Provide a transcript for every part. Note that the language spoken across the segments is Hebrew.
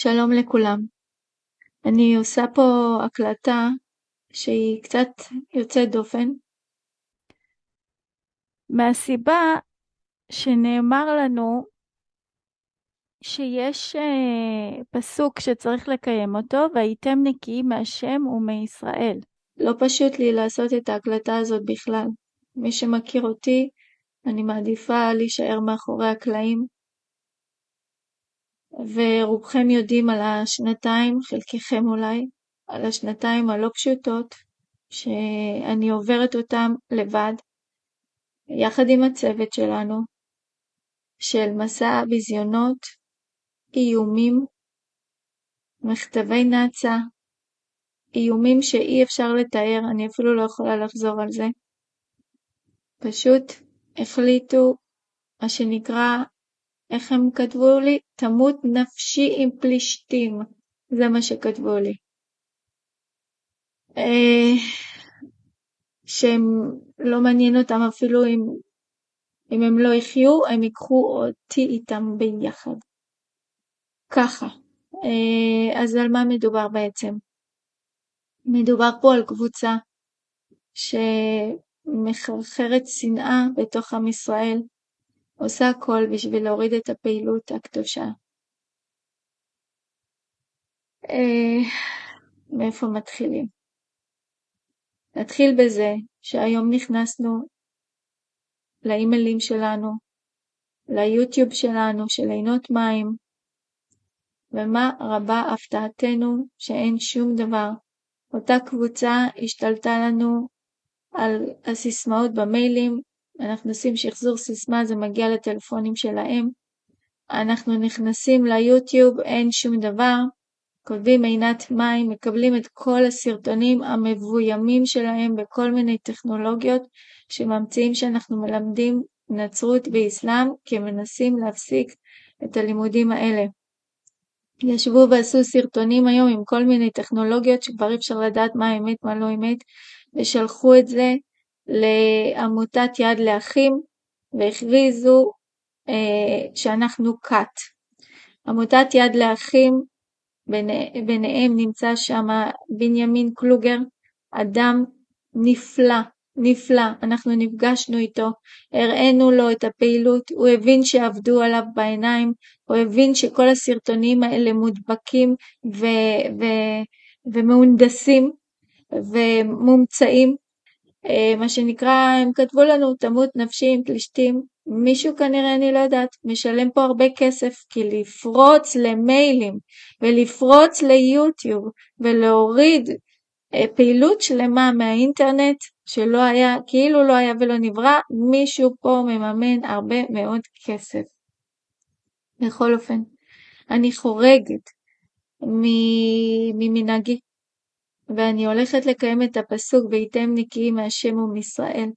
שלום לכולם. אני עושה פה הקלטה שהיא קצת יוצאת דופן, מהסיבה שנאמר לנו שיש פסוק שצריך לקיים אותו, והייתם נקיים מהשם ומישראל. לא פשוט לי לעשות את ההקלטה הזאת בכלל. מי שמכיר אותי, אני מעדיפה להישאר מאחורי הקלעים, ורובכם יודעים על השנתיים, חלקכם אולי, על השנתיים הלא פשוטות, שאני עוברת אותם לבד, יחד עם הצוות שלנו, של מסע ביזיונות, איומים, מכתבי נאצה, איומים שאי אפשר לתאר, אני אפילו לא יכולה לחזור על זה. פשוט החליטו, מה שנקרא, איך הם כתבו לי? תמות נפשי עם פלישתים. זה מה שכתבו לי. שהם לא מעניין אותם אפילו אם הם לא יחיו, הם ייקחו אותי איתם ביחד. ככה. אז על מה מדובר בעצם? מדובר פה על קבוצה שמחרחרת שנאה בתוך עם ישראל, עושה הכל בשביל להוריד את הפעילות הקדושה. מאיפה מתחילים? נתחיל בזה שהיום נכנסנו לאימיילים שלנו, ליוטיוב שלנו, של עינות מים, ומה רבה הפתעתנו שאין שום דבר. אותה קבוצה השתלטה לנו על הסיסמאות במיילים, אנחנו עושים שחזור סיסמה, זה מגיע לטלפונים שלהם, אנחנו נכנסים ליוטיוב, אין שום דבר, כותבים עינת מים, מקבלים את כל הסרטונים המבוימים שלהם בכל מיני טכנולוגיות שממציאים שאנחנו מלמדים נצרות באסלאם, כי מנסים להפסיק את הלימודים האלה. ישבו ועשו סרטונים היום עם כל מיני טכנולוגיות שכבר אי אפשר לדעת מה אמת מה לא אמת, ושלחו את זה לעמותת יד לאחים והכריזו שאנחנו קאט. עמותת יד לאחים, ביניהם נמצא שם בנימין קלוגר, אדם נפלא, נפלא, אנחנו נפגשנו איתו, הראינו לו את הפעילות, הוא הבין שעבדו עליו בעיניים, הוא הבין שכל הסרטונים האלה מודבקים ומהונדסים ומומצאים, מה שנקרא, הם כתבו לנו תמות נפשי עם פלישתים, מישהו כנראה, אני לא יודעת, משלם פה הרבה כסף, כי לפרוץ למיילים ולפרוץ ליוטיוב ולהוריד פעילות שלמה מהאינטרנט שלא היה, כאילו לא היה ולא נברא, מישהו פה מממן הרבה מאוד כסף. בכל אופן, אני חורגת ממנהגי, ואני הולכת לקיים את הפסוק והייתם נקיים מהשם ומישראל.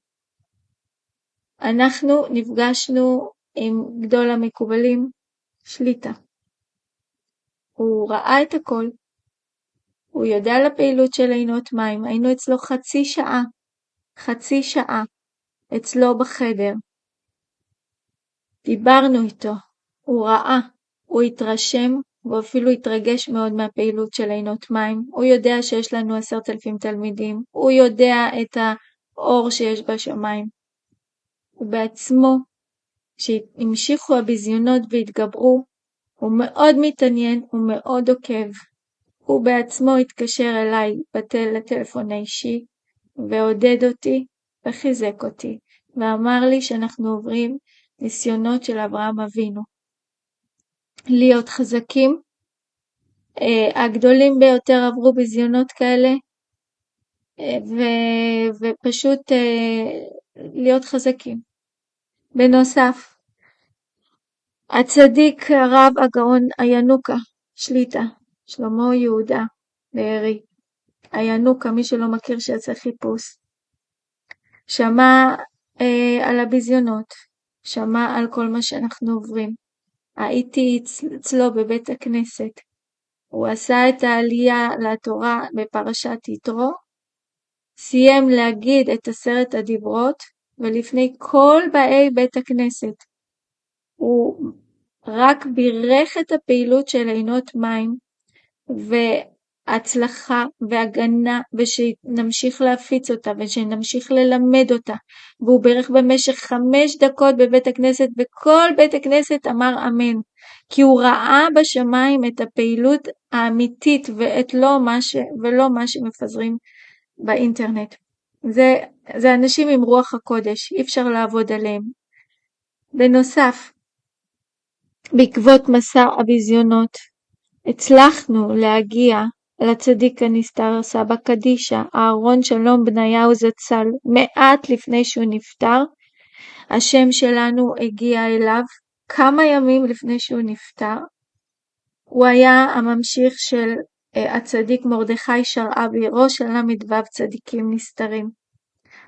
אנחנו נפגשנו עם גדול המקובלים, שליטה. הוא ראה את הכל, הוא יודע על הפעילות של עינות מים, היינו אצלו חצי שעה, אצלו בחדר. דיברנו איתו, הוא ראה, הוא התרשם, הוא אפילו התרגש מאוד מהפעילות של עינות מים, הוא יודע שיש לנו 10,000 תלמידים, הוא יודע את האור שיש בשמיים. הוא בעצמו, כשהמשיכו הביזיונות והתגברו, הוא מאוד מתעניין, הוא מאוד עוקב. הוא בעצמו התקשר אליי לטלפון האישי, ועודד אותי וחיזק אותי, ואמר לי שאנחנו עוברים ניסיונות של אברהם אבינו. להיות חזקים, הגדולים ביותר עברו ביזיונות כאלה, ופשוט להיות חזקים. בנוסף, הצדיק הרב הגאון הינוקה, שליטה, שלמה יהודה בארי, הינוקה, מי שלא מכיר שיעשה חיפוש, שמע על הביזיונות, שמע על כל מה שאנחנו עוברים. הייתי אצלו בבית הכנסת, הוא עשה את העלייה לתורה בפרשת יתרו, סיים להגיד את 10 הדיברות, ולפני כל באי בית הכנסת, הוא רק בירך את הפעילות של עינות מים, והצלחה והגנה, ושנמשיך להפיץ אותה, ושנמשיך ללמד אותה. והוא בירך במשך 5 דקות בבית הכנסת, וכל בית הכנסת אמר אמן, כי הוא ראה בשמיים את הפעילות האמיתית, ולא מה שמפזרים באינטרנט. זה אנשים עם רוח הקודש, אי אפשר לעבוד עליהם. בנוסף, בעקבות מסע הביזיונות, הצלחנו להגיע לצדיק הנסתר, סבא קדישה, אהרון שלום בניהו זצ"ל, מעט לפני שהוא נפטר. השם שלנו הגיע אליו כמה ימים לפני שהוא נפטר. הוא היה הממשיך של הצדיק מרדכי שרעבי, ראש הל"ו צדיקים נסתרים.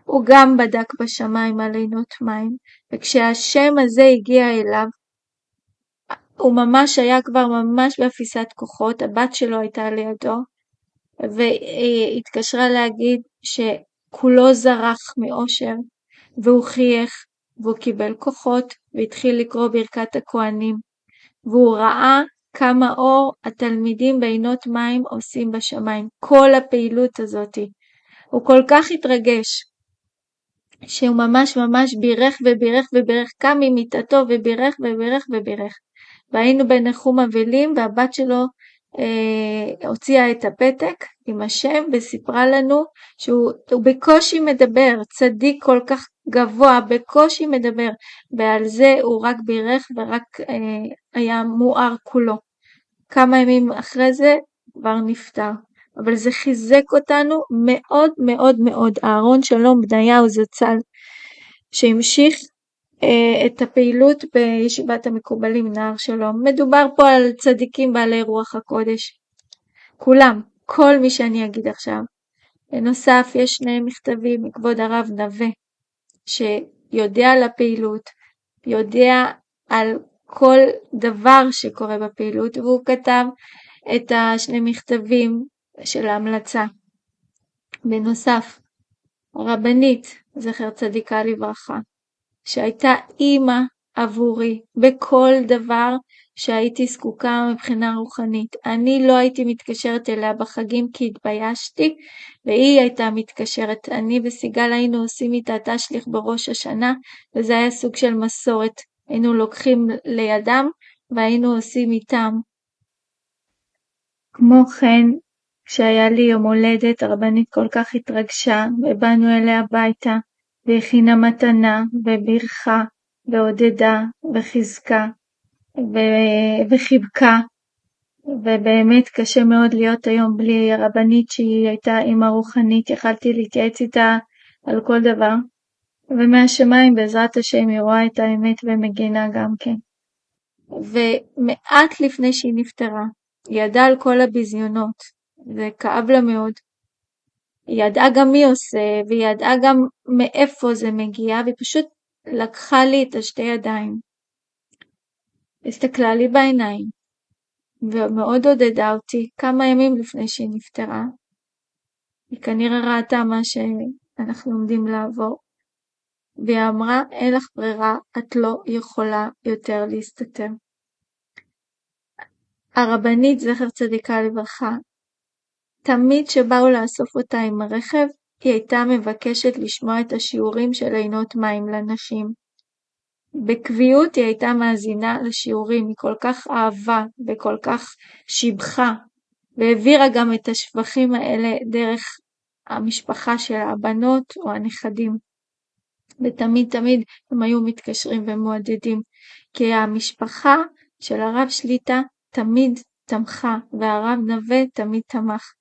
הוא גם בדק בשמיים על עינות מים, וכשהשם הזה הגיע אליו, הוא ממש היה כבר ממש באפיסת כוחות. הבת שלו הייתה לידו, והיא התקשרה להגיד שכולו זרח מאושר, והוא חייך, והוא קיבל כוחות, והתחיל לקרוא ברכת הכהנים, והוא ראה כמה אור התלמידים בעינות מים עושים בשמיים, כל הפעילות הזאת. הוא כל כך התרגש, שהוא ממש בירך ובירך ובירך, קם ממיטתו ובירך ובירך ובירך. והיינו בנחום אבלים, והבת שלו הוציאה את הפתק עם השם, וסיפרה לנו שהוא בקושי מדבר, צדיק כל כך גבוה, בקושי מדבר, ועל זה הוא רק בירך ורק היה מואר כולו. כמה ימים אחרי זה כבר נפטר. אבל זה חיזק אותנו מאוד מאוד מאוד. אהרון שלום בניהו זצ"ל, שהמשיך את הפעילות בישיבת המקובלים נהר שלום. מדובר פה על צדיקים בעלי רוח הקודש. כולם, כל מי שאני אגיד עכשיו. בנוסף, יש 2 מכתבים מכבוד הרב נווה, שיודע על הפעילות, יודע על כל דבר שקורה בפעילות, והוא כתב את 2 מכתבים של ההמלצה. בנוסף, הרבנית, זכר צדיקה לברכה, שהייתה אימא עבורי בכל דבר שהייתי זקוקה מבחינה רוחנית. אני לא הייתי מתקשרת אליה בחגים כי התביישתי, והיא הייתה מתקשרת. אני וסיגל היינו עושים איתה תשליך בראש השנה, וזה היה סוג של מסורת. היינו לוקחים לידם והיינו עושים איתם. כמו כן, כשהיה לי יום הולדת, הרבנית כל כך התרגשה, ובאנו אליה הביתה, והכינה מתנה, וברכה, ועודדה, וחיזקה, וחיבקה, ובאמת קשה מאוד להיות היום בלי הרבנית שהיא הייתה אימא רוחנית. יכלתי להתייעץ איתה על כל דבר, ומהשמיים בעזרת השם היא רואה את האמת ומגינה גם כן. ומעט לפני שהיא נפטרה, היא ידעה על כל הביזיונות, זה כאב לה מאוד. היא ידעה גם מי עושה, והיא ידעה גם מאיפה זה מגיע, והיא פשוט לקחה לי את 2 ידיים. הסתכלה לי בעיניים, ומאוד עודדה אותי כמה ימים לפני שהיא נפטרה. היא כנראה ראתה מה שאנחנו עומדים לעבור, והיא אמרה, אין לך ברירה, את לא יכולה יותר להסתתר. הרבנית זכר צדיקה לברכה, תמיד שבאו לאסוף אותה עם הרכב, היא הייתה מבקשת לשמוע את השיעורים של עינות מים לנשים. בקביעות היא הייתה מאזינה לשיעורים, היא כל כך אהבה וכל כך שיבחה, והעבירה גם את השבחים האלה דרך המשפחה של הבנות או הנכדים. ותמיד הם היו מתקשרים ומועדדים, כי המשפחה של הרב שליטה תמיד תמכה, והרב נווה תמיד תמך.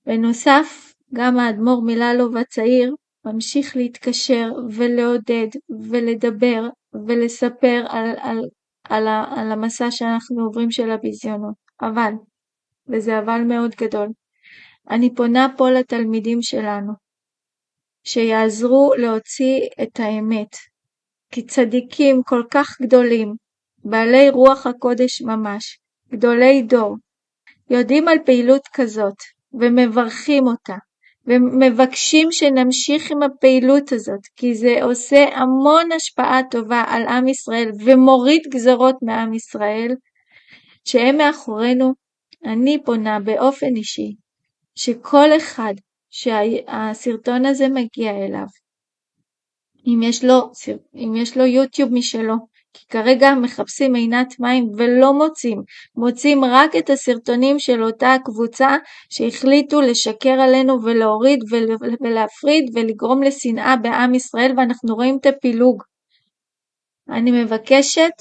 בנוסף, גם האדמו"ר מללוב הצעיר ממשיך להתקשר ולעודד ולדבר ולספר על המסע שאנחנו עוברים של הביזיונות. אבל, וזה אבל מאוד גדול, אני פונה פה לתלמידים שלנו, שיעזרו להוציא את האמת, כי צדיקים כל כך גדולים, בעלי רוח הקודש ממש, גדולי דור, יודעים על פעילות כזאת, ומברכים אותה, ומבקשים שנמשיך עם הפעילות הזאת, כי זה עושה המון השפעה טובה על עם ישראל, ומוריד גזרות מעם ישראל, שהם מאחורינו. אני פונה באופן אישי, שכל אחד שהסרטון הזה מגיע אליו, אם יש לו יוטיוב משלו, כי כרגע מחפשים עינת מים ולא מוצאים רק את הסרטונים של אותה קבוצה שהחליטו לשקר עלינו ולהוריד ולהפריד ולגרום לשנאה בעם ישראל, ואנחנו רואים את הפילוג. אני מבקשת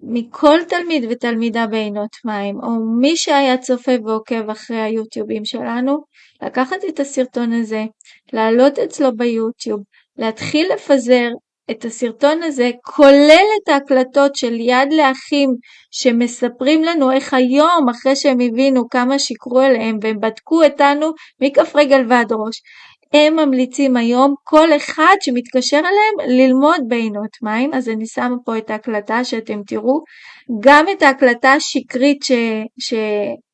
מכל תלמיד ותלמידה בעינות מים, או מי שהיה צופה ועוקב אחרי היוטיובים שלנו, לקחת את הסרטון הזה, להעלות אצלו ביוטיוב, להתחיל לפזר את הסרטון הזה, כולל את ההקלטות של יד לאחים, שמספרים לנו איך היום, אחרי שהם הבינו כמה שיקרו עליהם, והם בדקו אותנו מכף רגל ועד ראש, הם ממליצים היום כל אחד שמתקשר אליהם ללמוד בעינות מים. אז אני שמה פה את ההקלטה שאתם תראו, גם את ההקלטה השקרית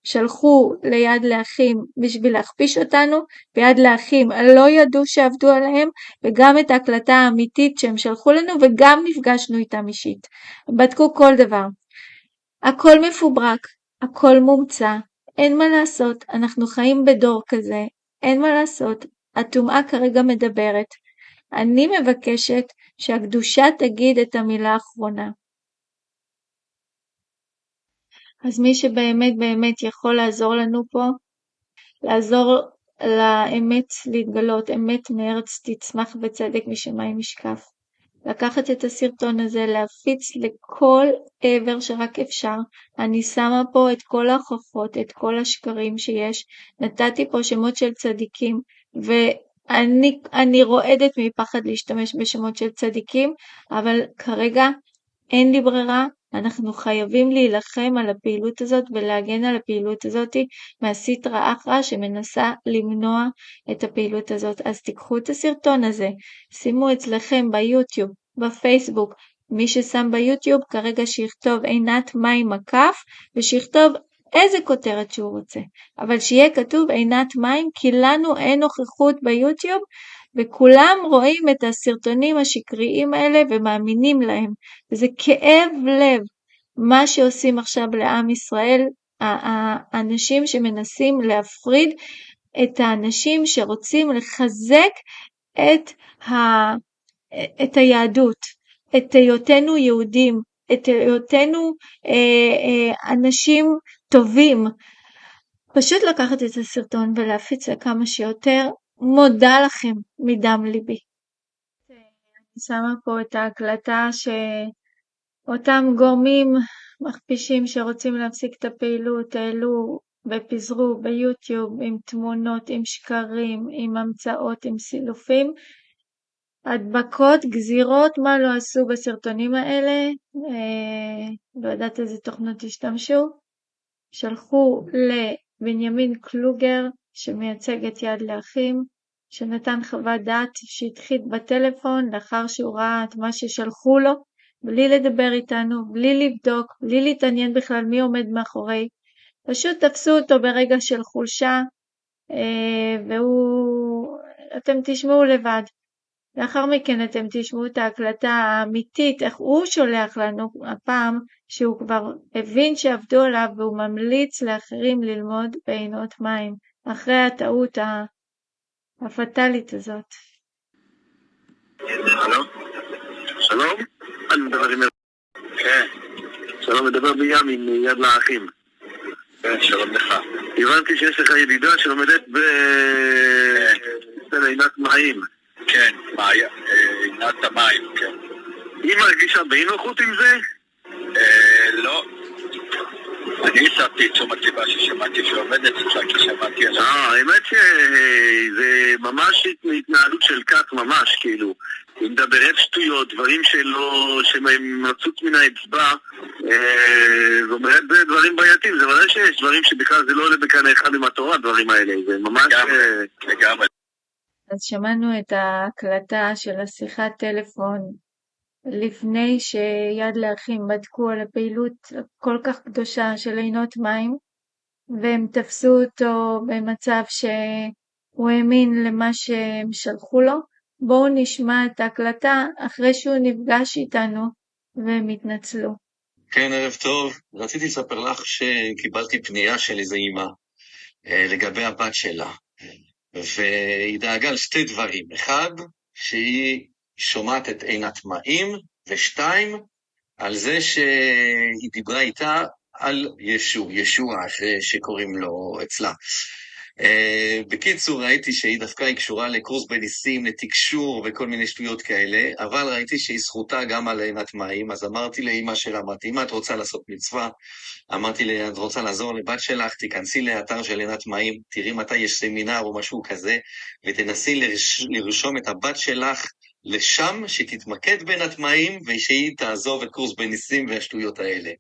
ששלחו ליד לאחים בשביל להכפיש אותנו, ביד לאחים לא ידעו שעבדו עליהם, וגם את ההקלטה האמיתית שהם שלחו לנו, וגם נפגשנו איתם אישית. בדקו כל דבר. הכל מפוברק, הכל מומצא, אין מה לעשות, אנחנו חיים בדור כזה, אין מה לעשות. הטומאה כרגע מדברת. אני מבקשת שהקדושה תגיד את המילה האחרונה. אז מי שבאמת באמת יכול לעזור לנו פה, לעזור לאמת להתגלות, אמת מארץ תצמח וצדק משמיים משקף. לקחת את הסרטון הזה, להפיץ לכל עבר שרק אפשר. אני שמה פה את כל ההוכחות, את כל השקרים שיש. נתתי פה שמות של צדיקים, ואני רועדת מפחד להשתמש בשמות של צדיקים, אבל כרגע אין לי ברירה. אנחנו חייבים להילחם על הפעילות הזאת ולהגן על הפעילות הזאת מהסטרא אחרא שמנסה למנוע את הפעילות הזאת. אז תיקחו את הסרטון הזה, שימו אצלכם ביוטיוב, בפייסבוק, מי ששם ביוטיוב כרגע שיכתוב עינת מים מקף, ושיכתוב איזה כותרת שהוא רוצה, אבל שיהיה כתוב עינת מים, כי לנו אין נוכחות ביוטיוב, וכולם רואים את הסרטונים השקריים האלה ומאמינים להם. וזה כאב לב מה שעושים עכשיו לעם ישראל, האנשים שמנסים להפריד את האנשים שרוצים לחזק את היהדות, את היותנו יהודים, את היותנו אנשים טובים. פשוט לקחת את הסרטון ולהפיץ לכמה שיותר. מודה לכם מדם ליבי. אני שמה פה את ההקלטה שאותם גורמים מכפישים שרוצים להפסיק את הפעילות העלו ופיזרו ביוטיוב עם תמונות, עם שקרים, עם המצאות, עם סילופים, הדבקות, גזירות, מה לא עשו בסרטונים האלה, לא יודעת איזה תוכנות השתמשו, שלחו לבנימין קלוגר שמייצג את יד לאחים, שנתן חוות דעת שהתחיל בטלפון לאחר שהוא ראה את מה ששלחו לו, בלי לדבר איתנו, בלי לבדוק, בלי להתעניין בכלל מי עומד מאחורי, פשוט תפסו אותו ברגע של חולשה, אתם תשמעו לבד. לאחר מכן אתם תשמעו את ההקלטה האמיתית, איך הוא שולח לנו הפעם, שהוא כבר הבין שעבדו עליו, והוא ממליץ לאחרים ללמוד בעינות מים, אחרי הטעות הפטלית הזאת. שלום? שלום? אני מדבר עם... כן. שלום, מדבר בים עם יד לאחים. כן, שלום לך. הבנתי שיש לך ידידה שלומדת בעינת מים. כן, עינת המים, כן. היא מרגישה באי-נוחות עם זה? לא. אני הסבתי את תשומת ליבה ששמעתי שעומדת אצלה, כי שמעתי עליו. האמת שזה ממש התנהלות של כת ממש, כאילו. היא מדברת שטויות, דברים שהם מצוץ מן האצבע, זאת אומרת דברים בעייתיים, זה ודאי שיש דברים שבכלל זה לא עולה בקנה אחד עם התורה, הדברים האלה, זה ממש... לגמרי. אז שמענו את ההקלטה של השיחת טלפון לפני שיד לאחים בדקו על הפעילות כל כך קדושה של עינות מים, והם תפסו אותו במצב הוא האמין למה שהם שלחו לו. בואו נשמע את ההקלטה אחרי שהוא נפגש איתנו והם התנצלו. כן, ערב טוב. רציתי לספר לך שקיבלתי פנייה של איזו אמא לגבי הבת שלה, והיא דאגה על שתי דברים. אחד, שהיא שומעת את עינת מים, ושתיים, על זה שהיא דיברה איתה על ישוע שקוראים לו אצלה. בקיצור, ראיתי שהיא דווקא קשורה לקורס בניסים, לתקשור וכל מיני שטויות כאלה, אבל ראיתי שהיא זכותה גם על עינת מים, אז אמרתי לאמא שלה, אמרתי, אמא, את רוצה לעשות מצווה? אמרתי לה, את רוצה לעזור לבת שלך, תיכנסי לאתר של עינת מים, תראי מתי יש סמינר או משהו כזה, ותנסי לרשום את הבת שלך לשם, שתתמקד בעינת מים, ושהיא תעזוב את קורס בניסים והשטויות האלה.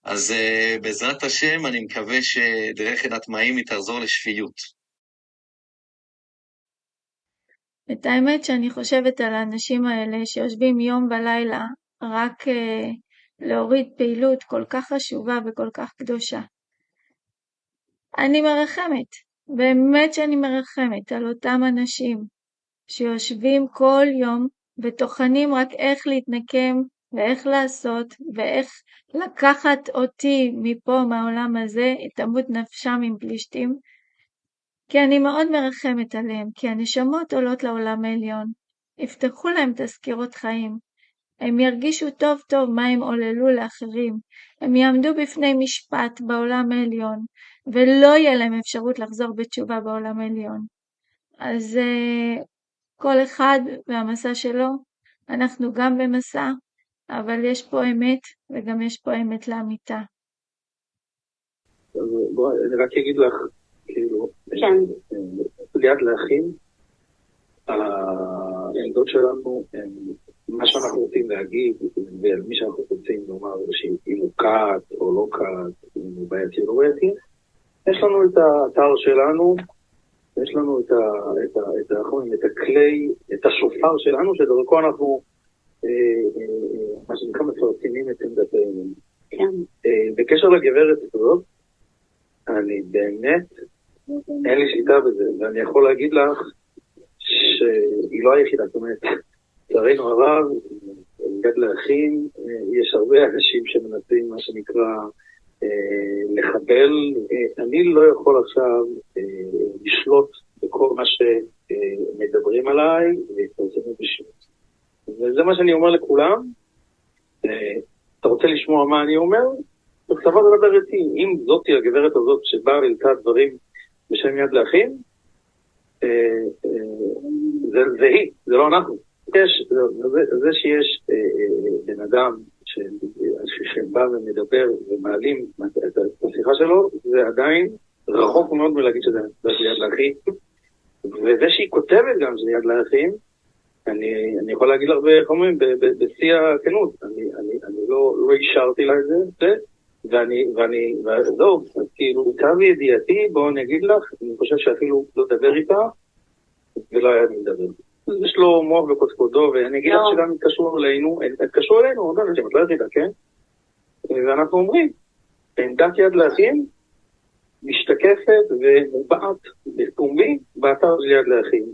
אז בעזרת השם, אני מקווה שדרך עינת מים היא תחזור לשפיות. את האמת שאני חושבת על האנשים האלה שיושבים יום ולילה רק להוריד פעילות כל כך חשובה וכל כך קדושה. אני מרחמת, באמת שאני מרחמת על אותם אנשים שיושבים כל יום וטוחנים רק איך להתנקם ואיך לעשות ואיך לקחת אותי מפה מהעולם הזה, תמות נפשם עם פלישתים, כי אני מאוד מרחמת עליהם, כי הנשמות עולות לעולם העליון, יפתחו להם תזכירות חיים, הם ירגישו טוב טוב מה הם עוללו לאחרים, הם יעמדו בפני משפט בעולם העליון, ולא יהיה להם אפשרות לחזור בתשובה בעולם העליון. אז כל אחד והמסע שלו, אנחנו גם במסע, אבל יש פה אמת, וגם יש פה אמת לאמיתה. בואי, אני רק אגיד לך, כאילו, ליד לאחים, העמדות שלנו, מה שאנחנו רוצים להגיד, ועל מי שאנחנו רוצים לומר, שאם הוא קאט או לא קאט, אם הוא בעייתי או לא בעייתי, יש לנו את האתר שלנו, יש לנו את הכלי, את השופר שלנו, שדרכו אנחנו, מה שנקרא, מפרסמים את עמדתנו. בקשר לגברת הזאת, אני באמת, אין לי שליטה בזה, ואני יכול להגיד לך שהיא לא היחידה, זאת אומרת, לצערנו הרב, יד לאחים, יש הרבה אנשים שמנסים, מה שנקרא, לחבל. אני לא יכול עכשיו לשלוט בכל מה שמדברים עליי, ולפרסם בשביל. וזה מה שאני אומר לכולם. אתה רוצה לשמוע מה אני אומר? בקצבה זה לדבר איתי. אם זאתי הגברת הזאת שבאה ולתה דברים בשם יד לאחים, זה היא, זה לא אנחנו. זה שיש בן אדם שבא ומדבר ומעלים את השיחה שלו, זה עדיין רחוק מאוד מלהגיד שזה יד לאחים. וזה שהיא כותבת גם שזה יד לאחים, אני יכול להגיד לך בחומרים, בשיא הכנות, אני לא אישרתי לה את זה, וזהו, אז כאילו, קו ידיעתי, בואו נגיד לך, אני חושב שאפילו לא דבר איתה, ולא היה לי לדבר. יש לו מוח וקודקודו, ואני אגיד לך שגם התקשרו אלינו, עוד אנשים, את לא יחידה, כן? ואנחנו אומרים, עמדת יד לאחים, משתקפת ומובעת בפומבי באתר של יד לאחים.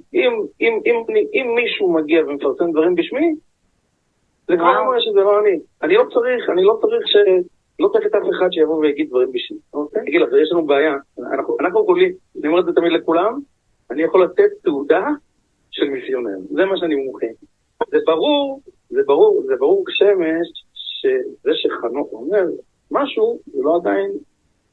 אם מישהו מגיע ומפרסם דברים בשמי, זה כבר אומר שזה לא אני. אני לא צריך את אף אחד שיבוא ויגיד דברים בשמי. אגיד לך, יש לנו בעיה. אנחנו יכולים, אני אומר את זה תמיד לכולם, אני יכול לתת תעודה של מיסיונר. זה מה שאני מומחה. זה ברור כשמש, שזה שחנוך אומר משהו, זה לא עדיין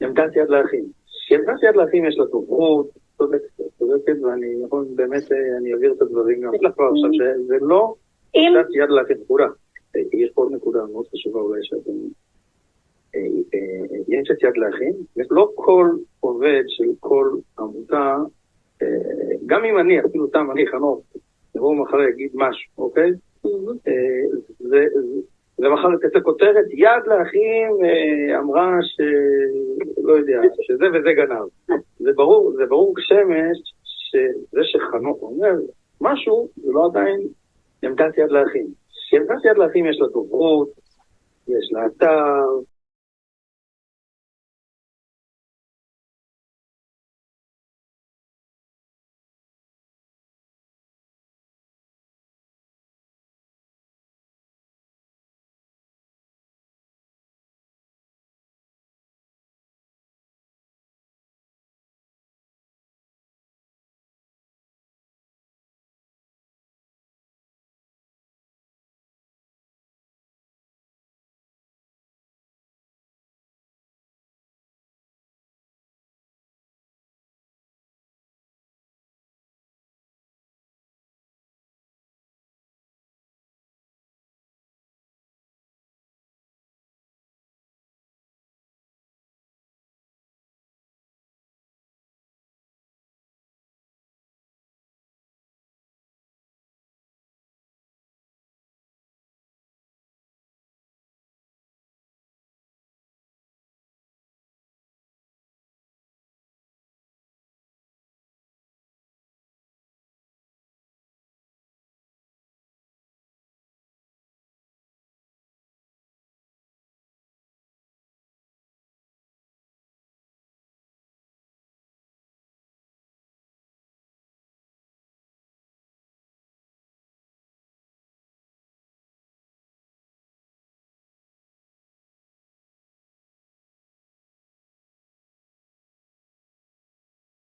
עמדת יד לאחים. כי עמדת יד לאחים יש לה תוברות, צודקת, ואני יכול באמת, אני אעביר את הדברים גם לך כבר עכשיו, שזה לא עמדת יד לאחים, נקודה. יש פה עוד נקודה מאוד חשובה אולי שאתם... יש את יד לאחים, לא כל עובד של כל עמותה, גם אם אני, אפילו תם, אני חנוך, נבוא מחר יגיד משהו, אוקיי? זה מחר תצא כותרת, יד לאחים אמרה שלא יודע, שזה וזה גנב. זה ברור כשמש שזה שחנוך אומר משהו, זה לא עדיין עמדת יד לאחים. כי עמדת יד לאחים יש לה דוברות, יש לה אתר,